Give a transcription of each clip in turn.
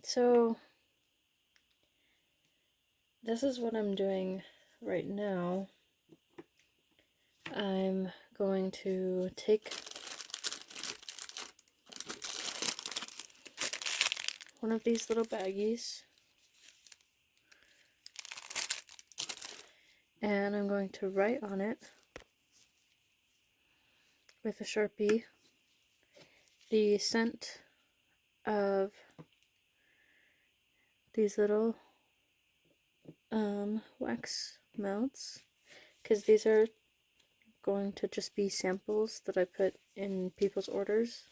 So, this is what I'm doing right now. I'm going to take one of these little baggies and I'm going to write on it with a Sharpie the scent of these little wax melts, because these are going to just be samples that I put in people's orders.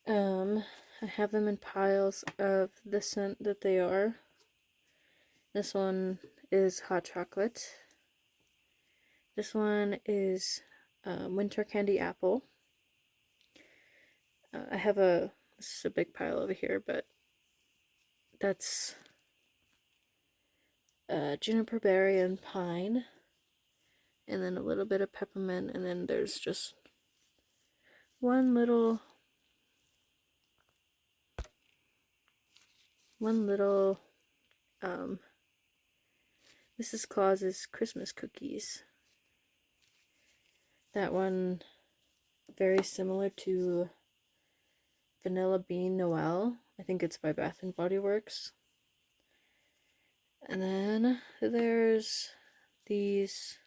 I have them in piles of the scent that they are. This one is hot chocolate. This one is winter candy apple. I have this is a big pile over here, but that's juniper berry and pine, and then a little bit of peppermint, and then there's just one little Mrs. Claus's Christmas cookies. That one very similar to Vanilla Bean Noel. I think it's by Bath and Body Works. And then there's these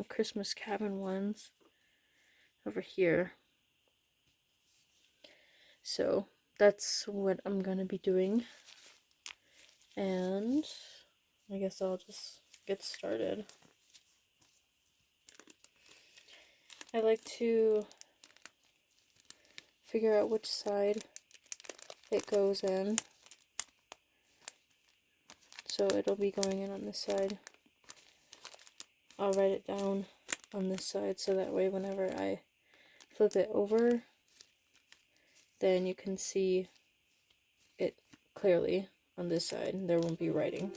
Christmas cabin ones over here. So that's what I'm gonna be doing. And I guess I'll just get started. I like to figure out which side it goes in. So it'll be going in on this side. I'll write it down on this side so that way whenever I flip it over, then you can see it clearly on this side and there won't be writing.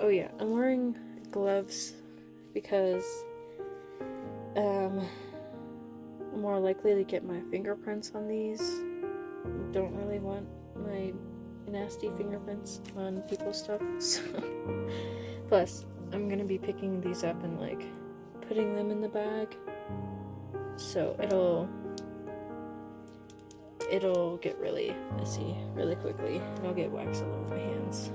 Oh yeah, I'm wearing gloves because I'm more likely to get my fingerprints on these. Don't really want my nasty fingerprints on people's stuff. So. Plus, I'm gonna be picking these up and like putting them in the bag, so it'll get really messy really quickly and I'll get wax all over my hands.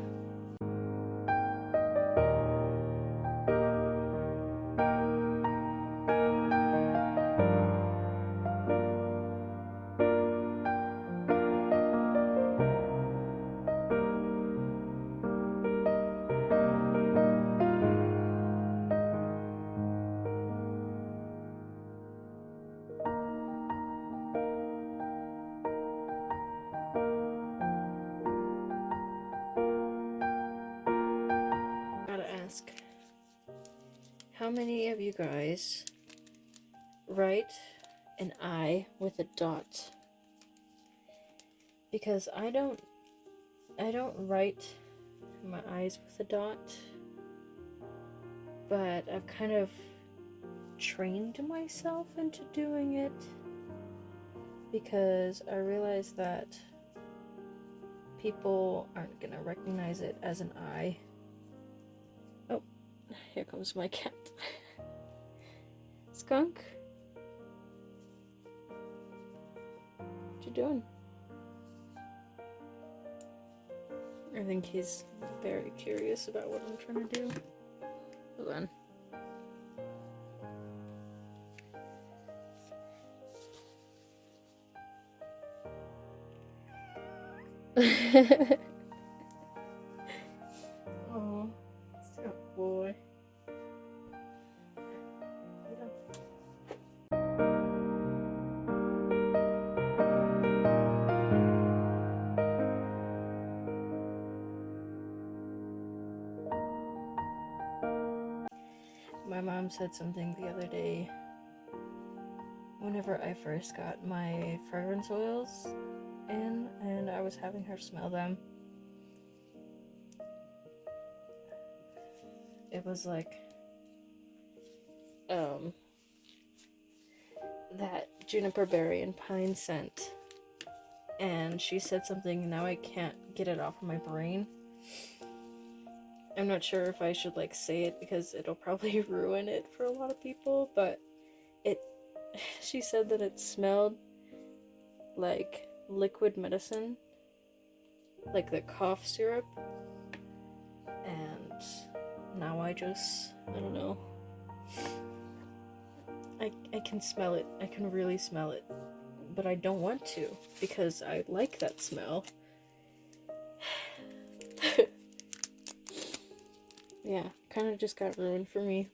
Gotta ask, how many of you guys write an I with a dot? Because I don't write my I's with a dot, but I've kind of trained myself into doing it because I realized that people aren't gonna recognize it as an I. Oh, here comes my cat. Skunk? What you doing? I think he's very curious about what I'm trying to do. Hold on. Oh, good boy. My mom said something the other day whenever I first got my fragrance oils in and I was having her smell them. it was like that juniper berry and pine scent, and she said something, and now I can't get it off of my brain. I'm not sure if I should like say it because it'll probably ruin it for a lot of people, but she said that it smelled like liquid medicine, like the cough syrup, and now I don't know. I can smell it. I can really smell it. But I don't want to because I like that smell. Yeah, kind of just got ruined for me.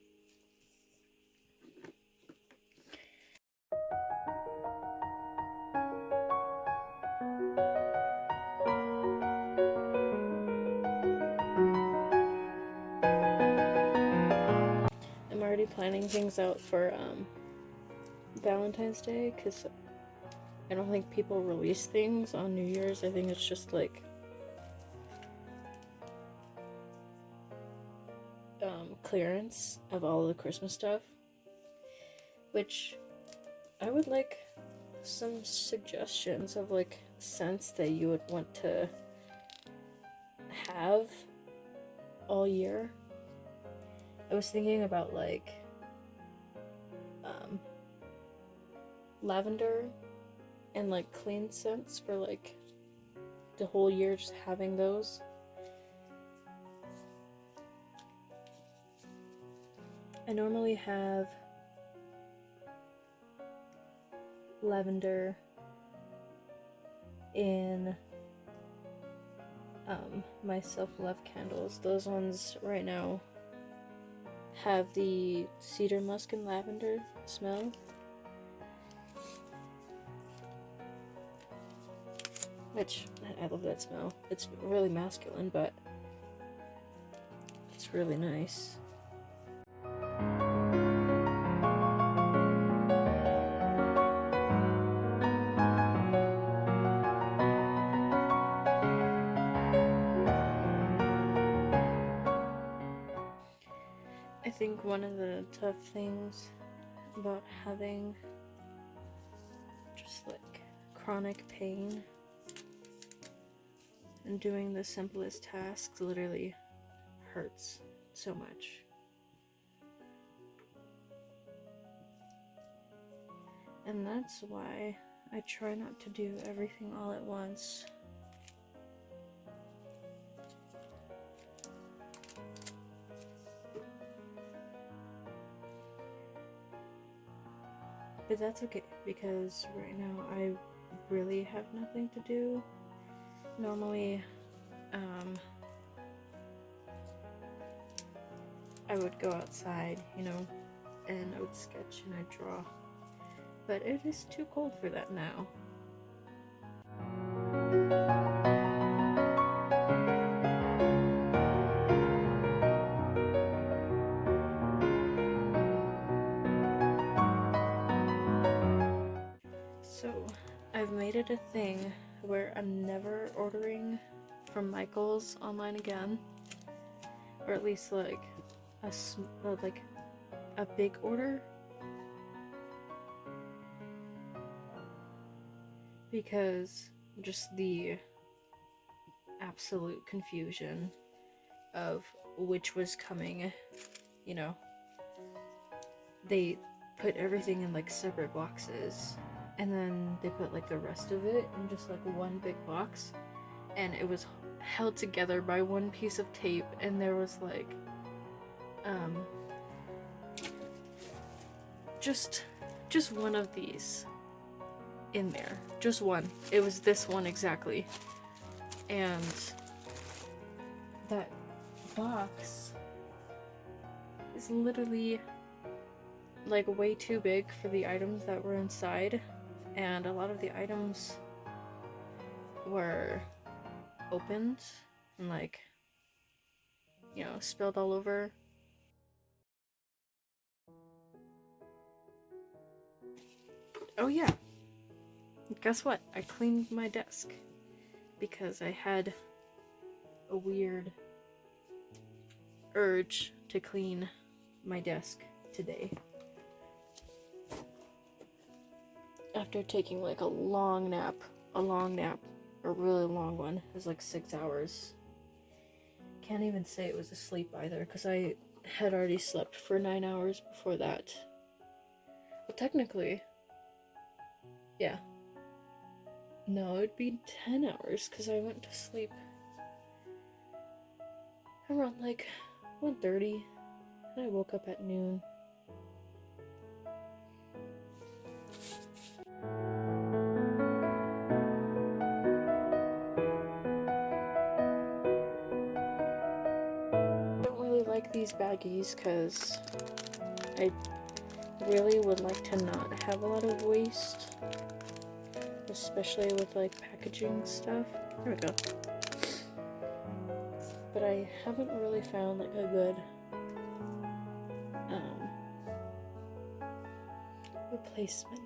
I'm already planning things out for Valentine's Day because I don't think people release things on New Year's. I think it's just like clearance of all the Christmas stuff, which I would like some suggestions of like scents that you would want to have all year. I was thinking about like lavender and like clean scents for like the whole year, just having those. I normally have lavender in my self-love candles. Those ones right now have the cedar musk and lavender smell, which I love that smell. It's really masculine, but it's really nice. I think one of the tough things about having just like chronic pain and doing the simplest tasks literally hurts so much. And that's why I try not to do everything all at once. But that's okay, because right now I really have nothing to do. Normally, I would go outside, you know, and I would sketch and I'd draw. But it is too cold for that now. So, I've made it a thing where I'm never ordering from Michaels online again, or at least like a big order, because just the absolute confusion of which was coming, you know. They put everything in like separate boxes, and then they put like the rest of it in just like one big box, and it was held together by one piece of tape, and there was like just one of these in there, just one. It was this one exactly, and that box is literally like way too big for the items that were inside, and a lot of the items were opened and like, you know, spilled all over. Oh yeah, guess what? I cleaned my desk because I had a weird urge to clean my desk today. After taking like a really long one. It was like 6 hours. Can't even say it was a sleep either, because I had already slept for 9 hours before that. Well, technically, yeah. No, it'd be 10 hours, because I went to sleep around like 1:30, and I woke up at noon. I don't really like these baggies because I really would like to not have a lot of waste, especially with like packaging stuff. There we go. But I haven't really found like a good replacement.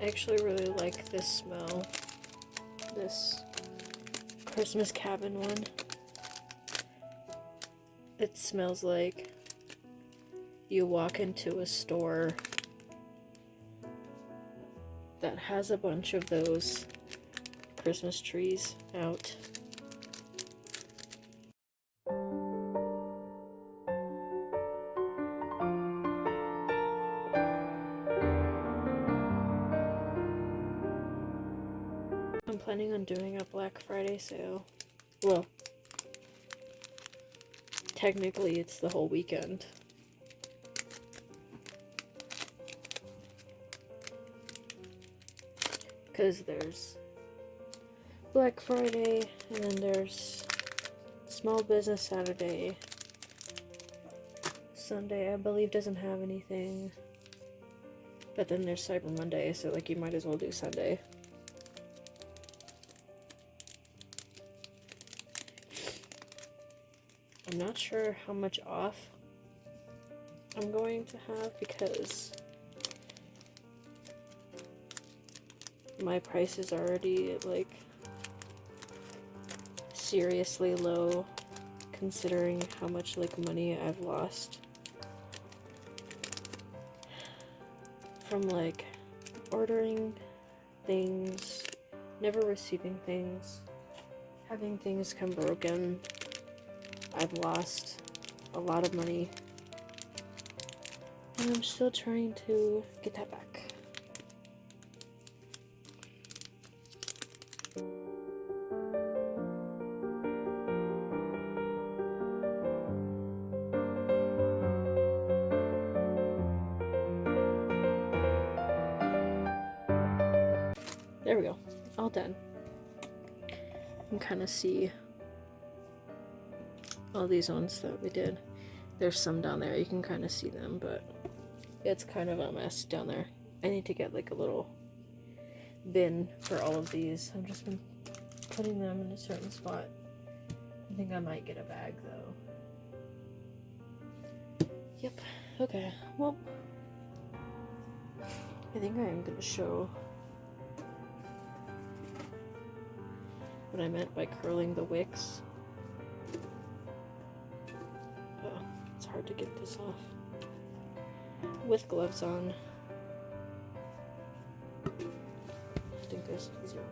I actually really like this smell. This Christmas cabin one. It smells like you walk into a store that has a bunch of those Christmas trees out. I'm planning on doing a Black Friday sale. Well, technically it's the whole weekend. Because there's Black Friday, and then there's Small Business Saturday. Sunday, I believe, doesn't have anything. But then there's Cyber Monday, so like you might as well do Sunday. I'm not sure how much off I'm going to have because my price is already like seriously low considering how much like money I've lost from like ordering things, never receiving things, having things come broken. I've lost a lot of money, and I'm still trying to get that back. There we go, all done. You can kind of see all these ones that we did. There's some down there, you can kind of see them, but it's kind of a mess down there. I need to get like a little bin for all of these. I've just been putting them in a certain spot. I think I might get a bag though. Yep, okay, well, I think I am gonna show what I meant by curling the wicks. Oh, it's hard to get this off with gloves on. I think there's an easier one.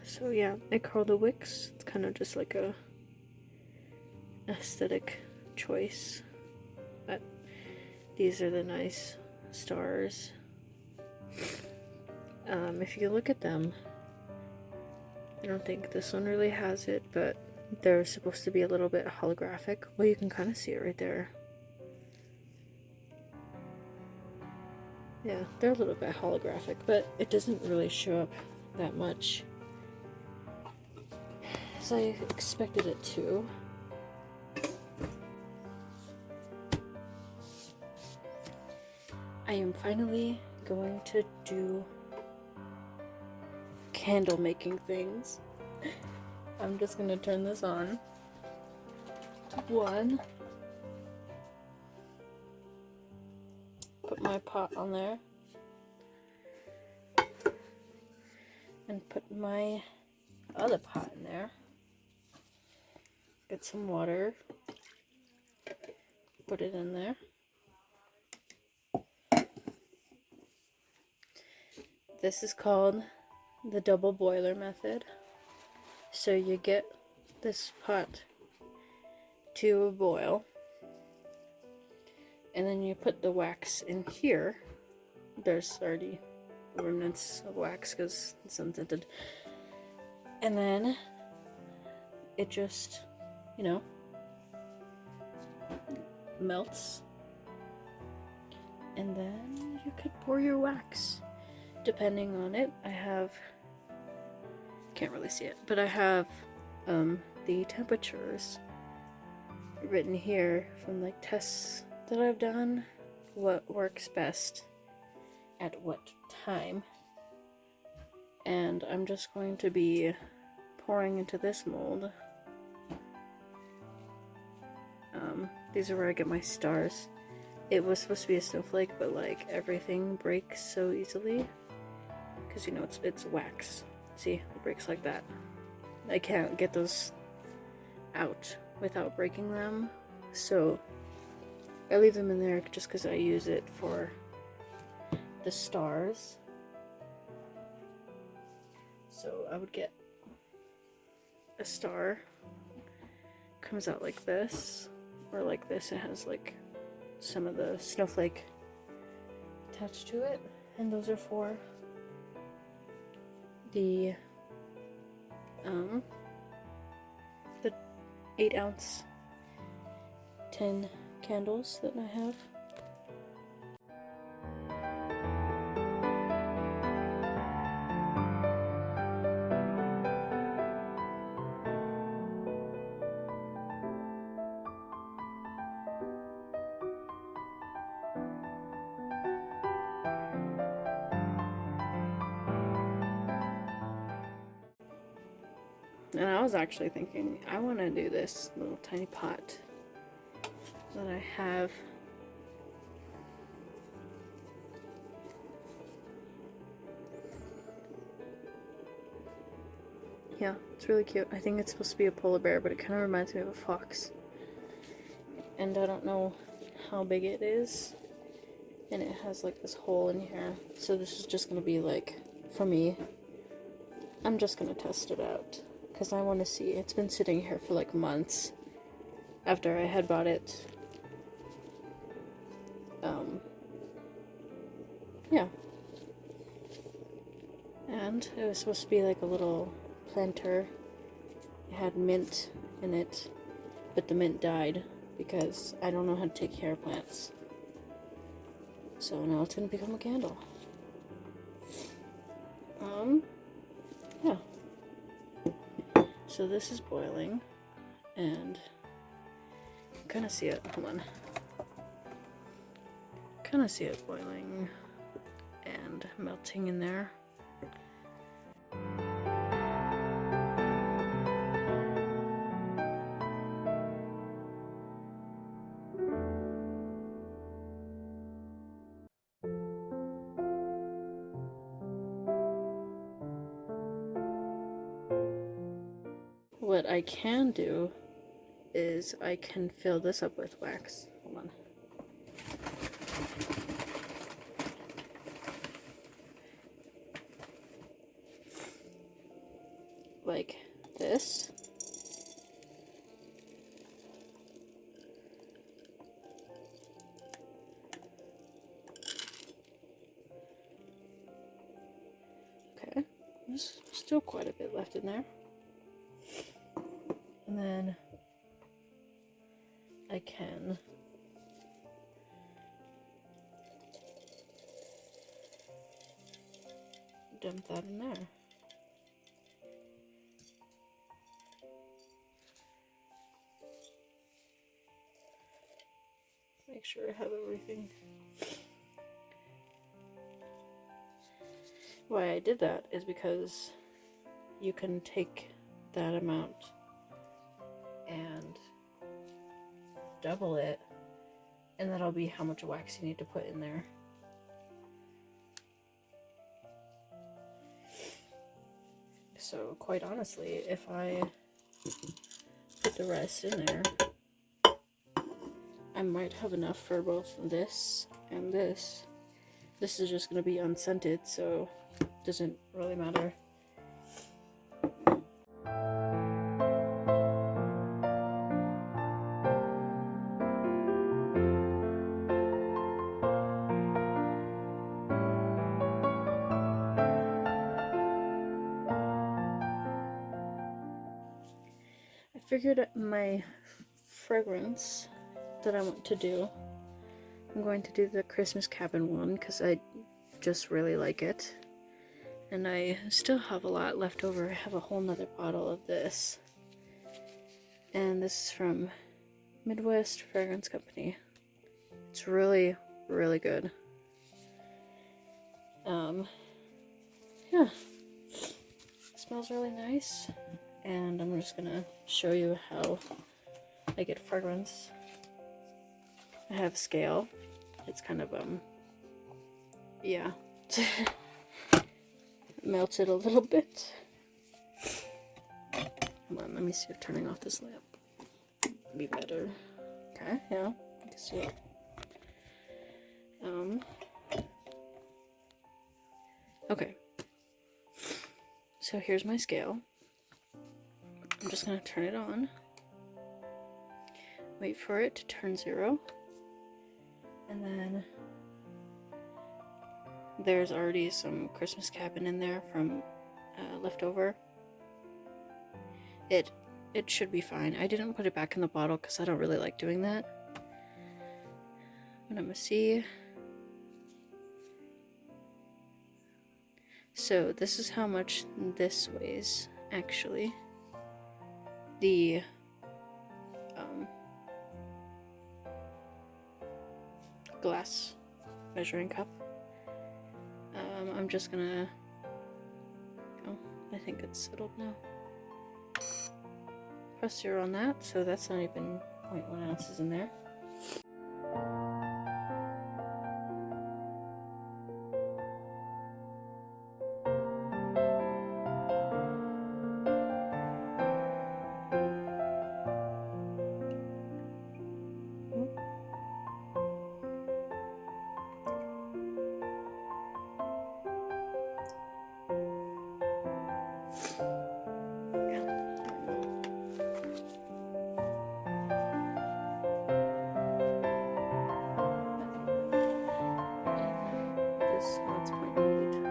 So yeah, I call the wicks. It's kind of just like a aesthetic choice. But these are the nice stars. If you look at them, I don't think this one really has it, but they're supposed to be a little bit holographic. Well, you can kind of see it right there. Yeah, they're a little bit holographic, but it doesn't really show up that much as I expected it to. I am finally going to do candle making things. I'm just gonna turn this on. One. Put my pot on there. And put my other pot in there. Get some water. Put it in there. This is called the double boiler method. So you get this pot to a boil, and then you put the wax in here. There's already remnants of wax because it's unscented. And then it just, you know, melts. And then you could pour your wax. Depending on it, I have, can't really see it, but I have the temperatures written here from like tests that I've done, what works best at what time. And I'm just going to be pouring into this mold. These are where I get my stars. It was supposed to be a snowflake, but like everything breaks so easily because, you know, it's wax. See, it breaks like that. I can't get those out without breaking them, so I leave them in there just because I use it for the stars. So I would get a star, comes out like this, or like this. It has like some of the snowflake attached to it, and those are for the 8-ounce tin candles that I have. And I was actually thinking, I want to do this little tiny pot that I have. Yeah, it's really cute. I think it's supposed to be a polar bear, but it kind of reminds me of a fox. And I don't know how big it is. And it has like this hole in here. So this is just going to be like, for me, I'm just going to test it out. Because I want to see. It's been sitting here for like months after I had bought it. Yeah. And it was supposed to be like a little planter. It had mint in it, but the mint died because I don't know how to take care of plants. So now it's going to become a candle. Yeah. So this is boiling, and kind of see it. Hold on. Kind of see it boiling and melting in there. What I can do is I can fill this up with wax. Hold on. like this. Okay, there's still quite a bit left in there. And then I can dump that in there. Make sure I have everything. Why I did that is because you can take that amount and double it, and that'll be how much wax you need to put in there. So quite honestly, if I put the rest in there, I might have enough for both this and this. This is just going to be unscented, so it doesn't really matter. I figured my fragrance that I want to do, I'm going to do the Christmas cabin one because I just really like it, and I still have a lot left over. I have a whole nother bottle of this, and this is from Midwest Fragrance Company. It's really, really good. Yeah, it smells really nice, and I'm just gonna show you how I get fragrance. I have scale. It's kind of yeah, melted a little bit. Come on, let me see if turning off this lamp would be better. Okay, yeah, you can see it. Okay, so here's my scale. I'm just gonna turn it on, wait for it to turn 0, and then there's already some Christmas cabin in there from leftover. It should be fine. I didn't put it back in the bottle because I don't really like doing that. But I'm gonna see. So this is how much this weighs, actually. The glass measuring cup. I'm just gonna, oh, I think it's settled now. Press 0 on that, so that's not even 0.1 ounces in there.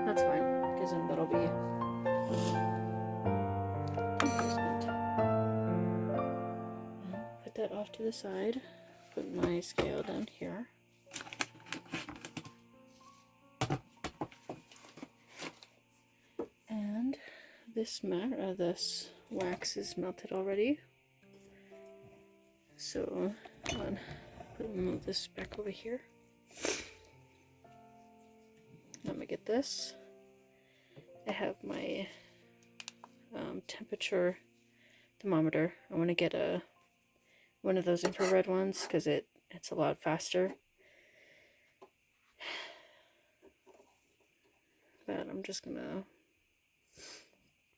That's fine, because then that'll be put that off to the side. Put my scale down here. And this wax is melted already. So come on, move this back over here. I'm gonna get this. I have my temperature thermometer. I want to get one of those infrared ones because it's a lot faster. But I'm just gonna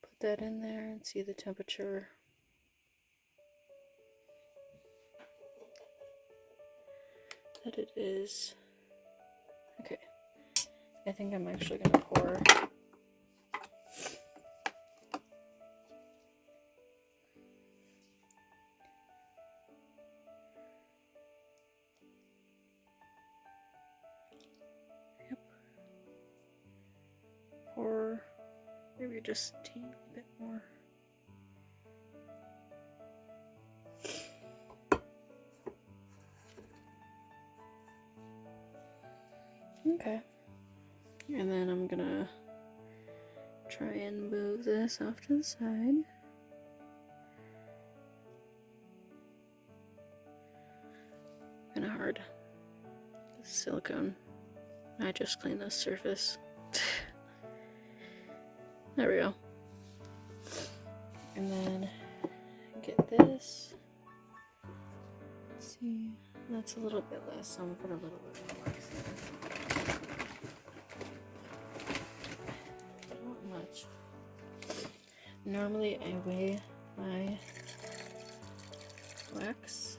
put that in there and see the temperature. That it is. Okay. I think I'm actually gonna pour Maybe just a teeny bit more. Okay. And then I'm gonna try and move this off to the side. Kinda hard. This silicone. I just cleaned this surface. There we go. And then get this. Let's see. That's a little bit less, so I'm gonna put a little bit more wax in. Not much. Normally I weigh my wax.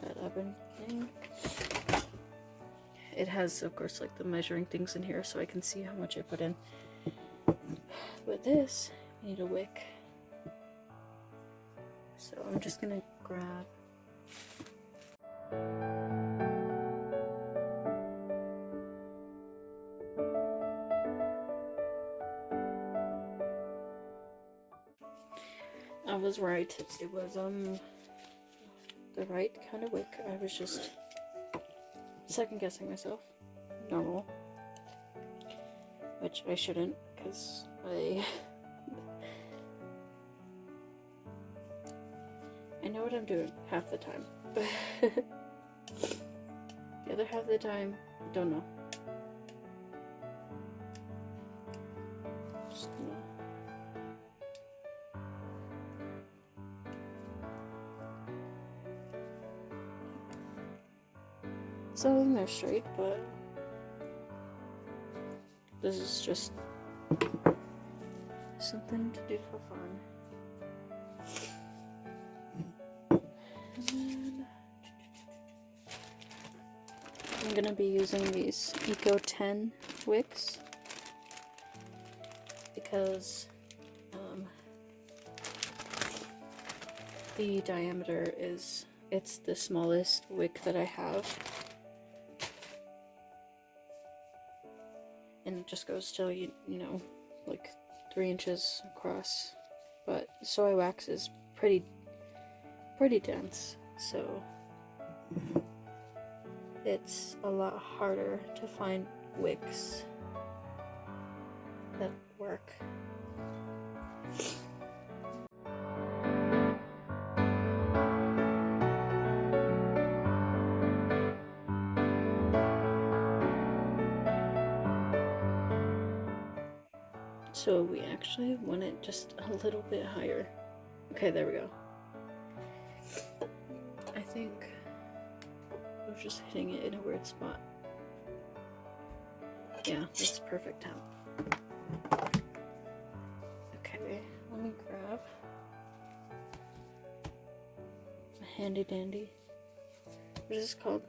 That oven thing. It has, of course, like the measuring things in here so I can see how much I put in. With this, I need a wick. So I'm just gonna grab I was right. It was the right kind of wick. I was just second guessing myself. Normal. Which I shouldn't, because I know what I'm doing half the time. The other half of the time, don't know. Just gonna some of them are straight, but this is just something to do for fun. And then I'm gonna be using these Eco 10 wicks because the diameter it's the smallest wick that I have. And it just goes till you know, like 3 inches across. But soy wax is pretty dense, so it's a lot harder to find wicks that work. So we actually want it just a little bit higher. Okay, there we go. I think we're just hitting it in a weird spot. Yeah, that's perfect temp. Okay, let me grab a handy dandy. What is this called?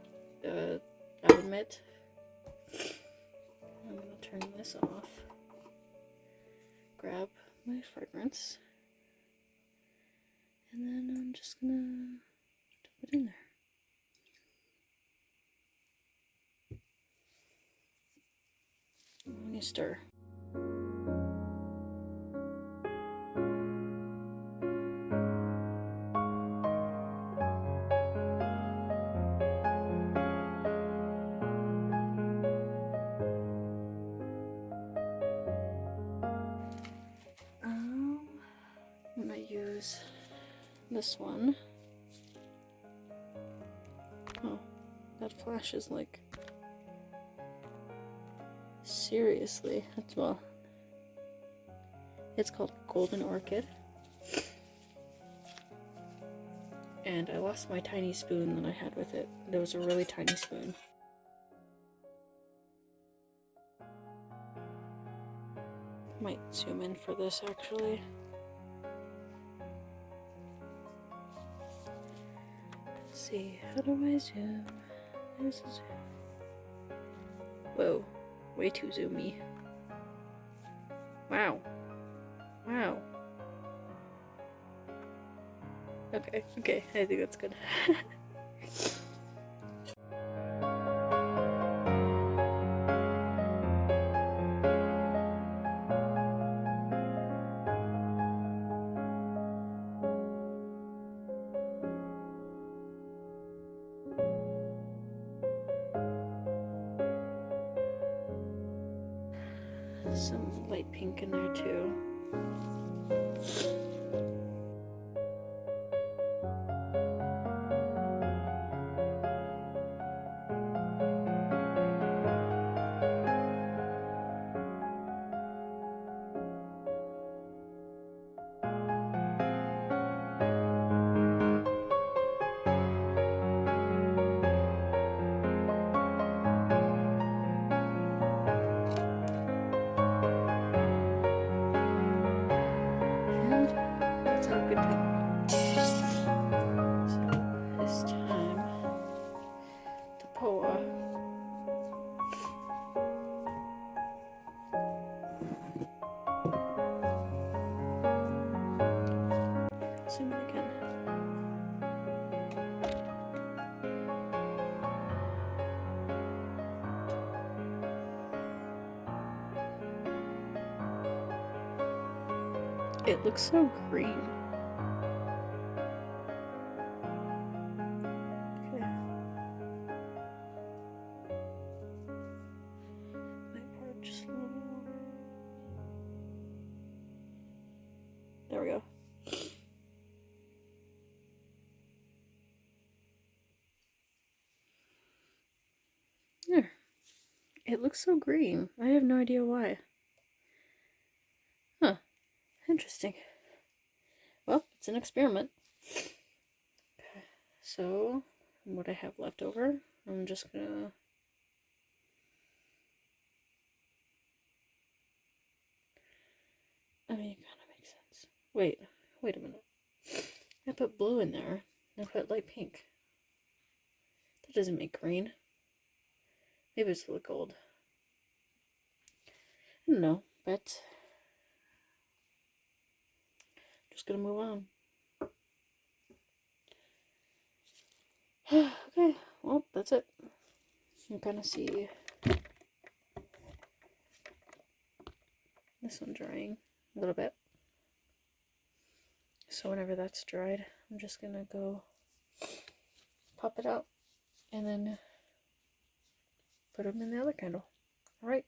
Oven mitt. I'm gonna turn this off. Grab my fragrance, and then I'm just gonna dump it in there. Let me stir. I'm gonna use this one. Oh, that flashes like seriously. It's called Golden Orchid. And I lost my tiny spoon that I had with it. There was a really tiny spoon. Might zoom in for this actually. Let's see, how do I zoom? There's a zoom. Whoa, way too zoomy. Wow. Wow. Okay, I think that's good. some light pink in there too. That's how good time. So it's time to pour. Zoom in again. It looks so green. Okay. Might pour just a little more. There we go. There. It looks so green. I have no idea why. Huh. Interesting. Well, it's an experiment. Okay. So, what I have left over, I'm just gonna... I mean, it kind of makes sense. Wait a minute. I put blue in there. I put light pink. That doesn't make green. Maybe it's the gold. I don't know, but I'm just gonna move on. Okay, well, that's it. You can kind of see this one drying a little bit. So whenever that's dried, I'm just gonna go pop it out and then put them in the other candle. All right.